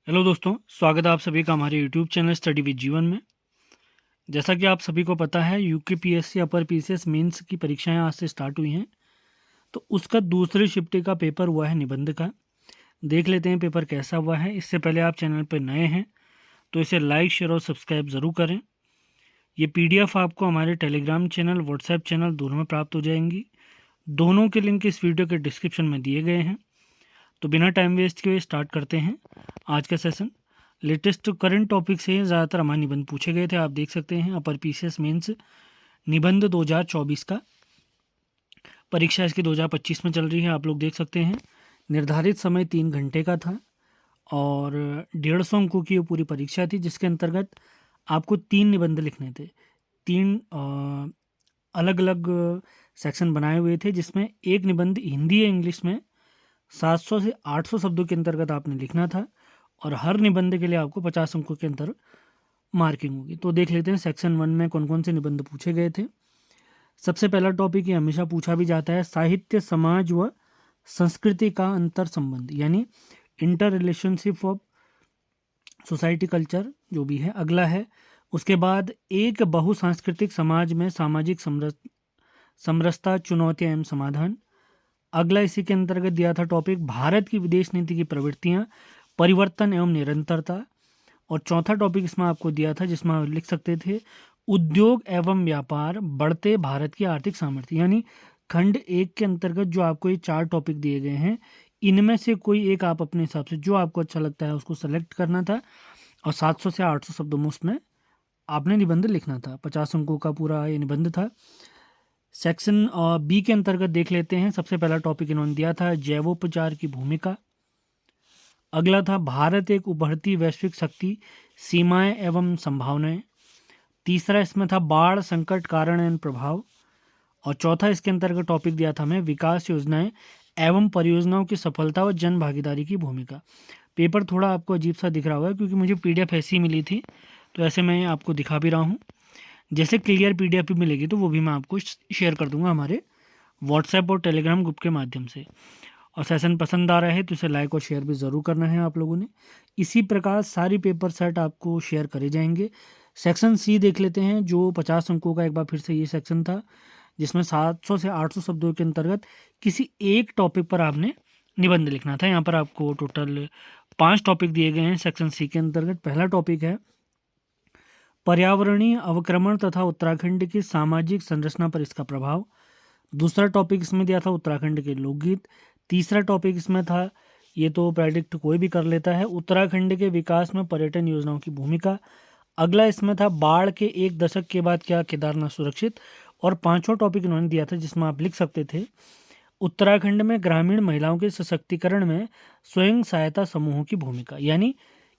Hello दोस्तों, स्वागत है आप सभी का हमारे यूट्यूब चैनल स्टडी विद जीवन में। जैसा कि आप सभी को पता है, यूकेपीएससी अपर पीसीएस मेंस की परीक्षाएं आज से स्टार्ट हुई हैं। तो उसका दूसरे शिफ्ट का पेपर हुआ है निबंध का। देख लेते हैं पेपर कैसा हुआ है। इससे पहले आप चैनल पर नए हैं तो इसे लाइक, शेयर और सब्सक्राइब ज़रूर करें। ये पीडीएफ आपको हमारे टेलीग्राम चैनल, व्हाट्सएप चैनल दोनों में प्राप्त हो जाएंगी। दोनों के लिंक इस वीडियो के डिस्क्रिप्शन में दिए गए हैं। तो बिना टाइम वेस्ट किए स्टार्ट करते हैं आज का सेशन। लेटेस्ट करंट टॉपिक से ज़्यादातर हमारे निबंध पूछे गए थे। आप देख सकते हैं अपर पीसीएस मेंस निबंध 2024 का परीक्षा इसकी 2025 में चल रही है। आप लोग देख सकते हैं निर्धारित समय 3 घंटे का था और 150 अंकों की ये पूरी परीक्षा थी, जिसके अंतर्गत आपको 3 निबंध लिखने थे। 3 अलग अलग सेक्शन बनाए हुए थे, जिसमें एक निबंध हिंदी या इंग्लिश में 700 से 800 शब्दों के अंतर्गत आपने लिखना था और हर निबंध के लिए आपको 50 अंकों के अंतर मार्किंग होगी। तो देख लेते हैं सेक्शन 1 में कौन कौन से निबंध पूछे गए थे। सबसे पहला टॉपिक ये हमेशा पूछा भी जाता है, साहित्य, समाज व संस्कृति का अंतर संबंध, यानी inter relationship of society culture जो भी है। अगला है उसके बाद एक बहुसांस्कृतिक समाज में सामाजिक समरसता, चुनौतियां एवं समाधान। अगला इसी के अंतर्गत दिया था टॉपिक, भारत की विदेश नीति की प्रवृत्तियां, परिवर्तन एवं निरंतरता। और चौथा टॉपिक इसमें आपको दिया था जिसमें आप लिख सकते थे, उद्योग एवं व्यापार, बढ़ते भारत की आर्थिक सामर्थ्य। यानी खंड 1 के अंतर्गत जो आपको ये 4 टॉपिक दिए गए हैं, इनमें से कोई एक आप अपने हिसाब से जो आपको अच्छा लगता है उसको सेलेक्ट करना था और 700 से 800 शब्दों में उसमें आपने निबंध लिखना था। 50 अंकों का पूरा ये निबंध था। सेक्शन बी के अंतर्गत देख लेते हैं। सबसे पहला टॉपिक इन्होंने दिया था जैवोपचार की भूमिका। अगला था भारत एक उभरती वैश्विक शक्ति, सीमाएं एवं संभावनाएं। तीसरा इसमें था बाढ़ संकट, कारण एवं प्रभाव। और चौथा इसके अंतर्गत टॉपिक दिया था हमें विकास योजनाएं एवं परियोजनाओं की सफलता व जन भागीदारी की भूमिका। पेपर थोड़ा आपको अजीब सा दिख रहा होगा क्योंकि मुझे पीडीएफ ऐसी मिली थी, तो ऐसे मैं आपको दिखा भी रहा हूँ। जैसे क्लियर पीडीएफ भी मिलेगी तो वो भी मैं आपको शेयर कर दूंगा हमारे व्हाट्सएप और टेलीग्राम ग्रुप के माध्यम से। और सेशन पसंद आ रहा है तो इसे लाइक और शेयर भी ज़रूर करना है आप लोगों ने। इसी प्रकार सारी पेपर सेट आपको शेयर करे जाएंगे। सेक्शन सी देख लेते हैं, जो 50 अंकों का एक बार फिर से ये सेक्शन था, जिसमें 700 से 800 शब्दों के अंतर्गत किसी एक टॉपिक पर आपने निबंध लिखना था। यहाँ पर आपको टोटल 5 टॉपिक दिए गए हैं सेक्शन सी के अंतर्गत। पहला टॉपिक है पर्यावरणीय अवक्रमण तथा उत्तराखंड की सामाजिक संरचना पर इसका प्रभाव। दूसरा टॉपिक इसमें दिया था उत्तराखंड के लोकगीत। तीसरा टॉपिक इसमें था, ये तो प्रेडिक्ट कोई भी कर लेता है, उत्तराखंड के विकास में पर्यटन योजनाओं की भूमिका। अगला इसमें था बाढ़ के 1 दशक के बाद क्या केदारनाथ सुरक्षित। और पांचवा टॉपिक इन्होंने दिया था जिसमें आप लिख सकते थे, उत्तराखंड में ग्रामीण महिलाओं के सशक्तिकरण में स्वयं सहायता समूहों की भूमिका। यानी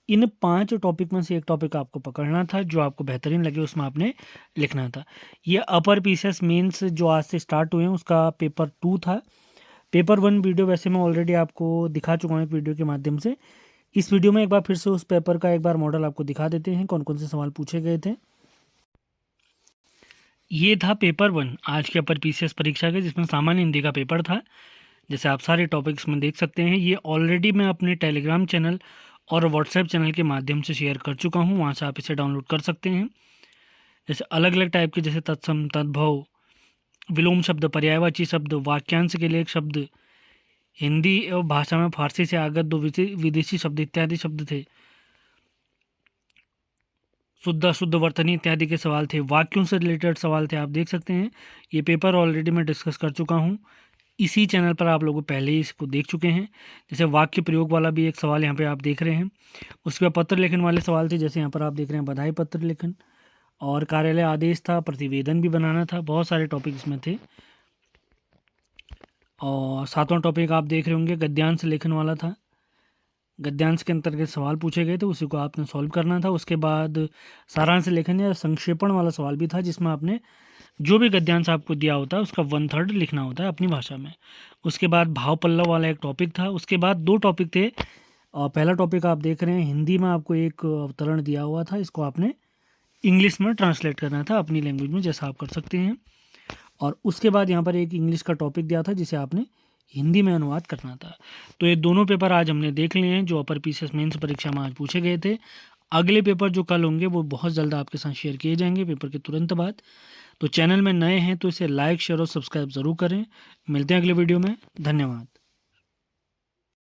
इन 5 टॉपिक में से एक टॉपिक आपको पकड़ना था, जो आपको बेहतरीन लगे उसमें आपने लिखना था। ये अपर पीसीएस मेंस जो आज से स्टार्ट हुए हैं उसका पेपर 2 था। पेपर 1 वीडियो वैसे मैं ऑलरेडी आपको दिखा चुका हूँ एक वीडियो के माध्यम से। इस वीडियो में एक बार फिर से उस पेपर का एक बार मॉडल आपको दिखा देते हैं, कौन कौन से सवाल पूछे गए थे। ये था पेपर 1 आज के अपर पीसीएस परीक्षा के, जिसमें सामान्य हिंदी का पेपर था। जैसे आप सारे टॉपिक्स में देख सकते हैं, ये ऑलरेडी मैं अपने टेलीग्राम चैनल और व्हाट्सएप चैनल के माध्यम से शेयर कर चुका हूँ, वहाँ से आप इसे डाउनलोड कर सकते हैं। जैसे अलग अलग टाइप के, जैसे तत्सम, तद्भव, विलोम शब्द, पर्यायवाची शब्द, वाक्यांश के लिए एक शब्द, हिंदी एवं भाषा में फारसी से आगत 2 विदेशी शब्द इत्यादि शब्द थे, शुद्ध अशुद्ध वर्तनी इत्यादि के सवाल थे, वाक्यों से रिलेटेड सवाल थे। आप देख सकते हैं ये पेपर ऑलरेडी मैं डिस्कस कर चुका हूँ, इसी चैनल पर आप लोग पहले ही इसको देख चुके हैं। जैसे वाक्य प्रयोग वाला भी एक सवाल यहाँ पे आप देख रहे हैं। उसके बाद पत्र लेखन वाले सवाल थे, जैसे यहाँ पर आप देख रहे हैं बधाई पत्र लेखन, और कार्यालय आदेश था, प्रतिवेदन भी बनाना था। बहुत सारे टॉपिक इसमें थे। और 7वां टॉपिक आप देख रहे होंगे गद्यांश लेखन वाला था। गद्यांश के अंतर्गत सवाल पूछे गए थे, उसी को आपने सॉल्व करना था। उसके बाद सारांश लेखन या संक्षेपण वाला सवाल भी था, जिसमें आपने जो भी गद्यांश आपको दिया होता है उसका 1/3 लिखना होता है अपनी भाषा में। उसके बाद भाव पल्लव वाला एक टॉपिक था। उसके बाद 2 टॉपिक थे। और पहला टॉपिक आप देख रहे हैं, हिंदी में आपको एक अवतरण दिया हुआ था, इसको आपने इंग्लिश में ट्रांसलेट करना था अपनी लैंग्वेज में, जैसा आप कर सकते हैं। और उसके बाद यहाँ पर एक इंग्लिश का टॉपिक दिया था जिसे आपने हिंदी में अनुवाद करना था। तो ये दोनों पेपर आज हमने देख लिए हैं जो अपर पीसीएस मेंस परीक्षा में आज पूछे गए थे। अगले पेपर जो कल होंगे वो बहुत जल्द आपके साथ शेयर किए जाएंगे पेपर के तुरंत बाद। तो चैनल में नए हैं तो इसे लाइक शेयर और सब्सक्राइब ज़रूर करें। मिलते हैं अगले वीडियो में। धन्यवाद।